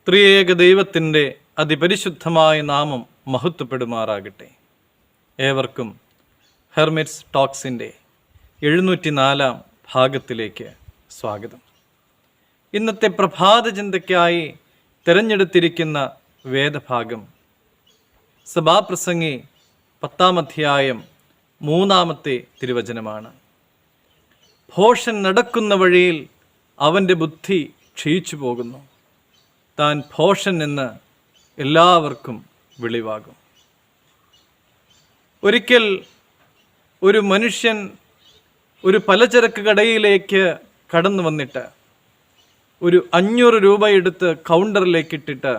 ത്രിയേക ദൈവത്തിൻ്റെ അതിപരിശുദ്ധമായ നാമം മഹത്വപ്പെടുമാറാകട്ടെ. ഏവർക്കും ഹെർമിറ്റ്സ് ടോക്സിൻ്റെ 704 ഭാഗത്തിലേക്ക് സ്വാഗതം. ഇന്നത്തെ പ്രഭാത ചിന്തയ്ക്കായി തിരഞ്ഞെടുത്തിരിക്കുന്ന വേദഭാഗം സഭാപ്രസംഗി 10-ാം അധ്യായം 3-ാമത്തെ തിരുവചനമാണ്. ഭോഷൻ നടക്കുന്ന വഴിയിൽ അവൻ്റെ ബുദ്ധി ക്ഷയിച്ചു പോകുന്നു, താൻ ഭോഷൻ എന്ന് എല്ലാവർക്കും വെളിവാകും. ഒരിക്കൽ ഒരു മനുഷ്യൻ ഒരു പലചരക്ക് കടയിലേക്ക് കടന്നു വന്നിട്ട് ഒരു 500 രൂപ എടുത്ത് കൗണ്ടറിലേക്ക് ഇട്ടിട്ട്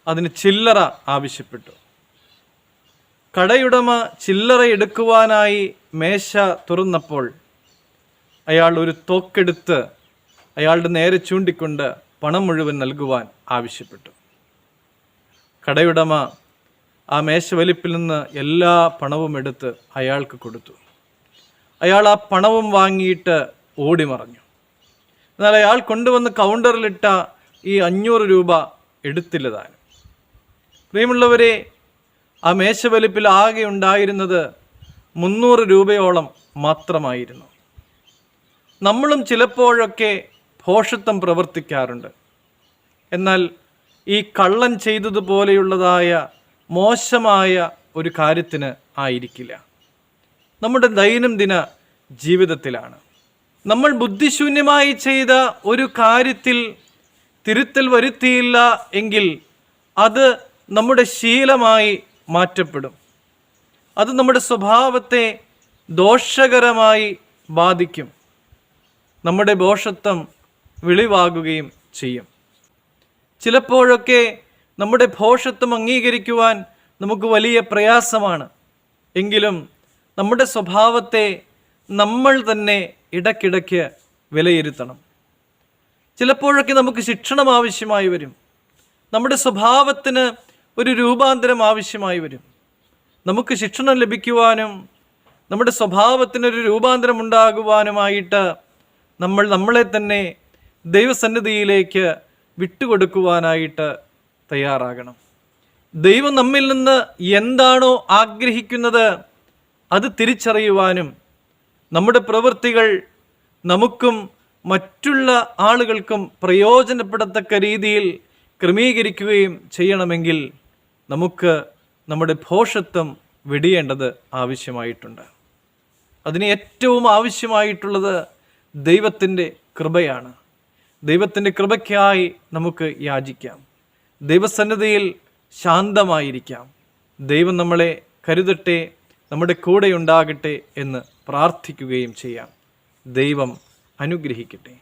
അതിന് ചില്ലറ ആവശ്യപ്പെട്ടു. കടയുടമ ചില്ലറ എടുക്കുവാനായി മേശ തുറന്നപ്പോൾ അയാൾ ഒരു തോക്കെടുത്ത് അയാളുടെ നേരെ ചൂണ്ടിക്കൊണ്ട് പണം മുഴുവൻ നൽകുവാൻ ആവശ്യപ്പെട്ടു. കടയുടമ ആ മേശവലിപ്പിൽ നിന്ന് എല്ലാ പണവും എടുത്ത് അയാൾക്ക് കൊടുത്തു. അയാൾ ആ പണവും വാങ്ങിയിട്ട് ഓടിമറഞ്ഞു. എന്നാൽ അയാൾ കൊണ്ടുവന്ന് കൗണ്ടറിലിട്ട ഈ 500 രൂപ എടുത്തില്ല താനും. പ്രിയമുള്ളവരെ, ആ മേശവലിപ്പിൽ ആകെ ഉണ്ടായിരുന്നത് 300 രൂപയോളം മാത്രമായിരുന്നു. നമ്മളും ചിലപ്പോഴൊക്കെ ഭോഷത്വം പ്രവർത്തിക്കാറുണ്ട്. എന്നാൽ ഈ കള്ളൻ ചെയ്തതുപോലെയുള്ളതായ മോശമായ ഒരു കാര്യത്തിന് ആയിരിക്കില്ല. നമ്മുടെ ദൈനംദിന ജീവിതത്തിലാണ്. നമ്മൾ ബുദ്ധിശൂന്യമായി ചെയ്ത ഒരു കാര്യത്തിൽ തിരുത്തൽ വരുത്തിയില്ല എങ്കിൽ അത് നമ്മുടെ ശീലമായി മാറ്റപ്പെടും. അത് നമ്മുടെ സ്വഭാവത്തെ ദോഷകരമായി ബാധിക്കും. നമ്മുടെ ഭോഷത്വം വെളിവാകുകയും ചെയ്യും. ചിലപ്പോഴൊക്കെ നമ്മുടെ ഭോഷത്വം അംഗീകരിക്കുവാൻ നമുക്ക് വലിയ പ്രയാസമാണ്. എങ്കിലും നമ്മുടെ സ്വഭാവത്തെ നമ്മൾ തന്നെ ഇടയ്ക്കിടയ്ക്ക് വിലയിരുത്തണം. ചിലപ്പോഴൊക്കെ നമുക്ക് ശിക്ഷണം ആവശ്യമായി വരും. നമ്മുടെ സ്വഭാവത്തിന് ഒരു രൂപാന്തരം ആവശ്യമായി വരും. നമുക്ക് ശിക്ഷണം ലഭിക്കുവാനും നമ്മുടെ സ്വഭാവത്തിനൊരു രൂപാന്തരം ഉണ്ടാകുവാനുമായിട്ട് നമ്മൾ നമ്മളെ തന്നെ ദൈവസന്നിധിയിലേക്ക് വിട്ടുകൊടുക്കുവാനായിട്ട് തയ്യാറാകണം. ദൈവം നമ്മിൽ നിന്ന് എന്താണോ ആഗ്രഹിക്കുന്നത് അത് തിരിച്ചറിയുവാനും നമ്മുടെ പ്രവൃത്തികൾ നമുക്കും മറ്റുള്ള ആളുകൾക്കും പ്രയോജനപ്പെടത്തക്ക രീതിയിൽ ക്രമീകരിക്കുകയും ചെയ്യണമെങ്കിൽ നമുക്ക് നമ്മുടെ ഭോഷത്വം വെടിയേണ്ടത് ആവശ്യമായിട്ടുണ്ട്. അതിന് ഏറ്റവും ആവശ്യമായിട്ടുള്ളത് ദൈവത്തിൻ്റെ കൃപയാണ്. ദൈവത്തിൻ്റെ കൃപയ്ക്കായി നമുക്ക് യാചിക്കാം. ദൈവസന്നിധിയിൽ ശാന്തമായിരിക്കാം. ദൈവം നമ്മളെ കരുതട്ടെ, നമ്മുടെ കൂടെ ഉണ്ടാകട്ടെ എന്ന് പ്രാർത്ഥിക്കുകയും ചെയ്യാം. ദൈവം അനുഗ്രഹിക്കട്ടെ.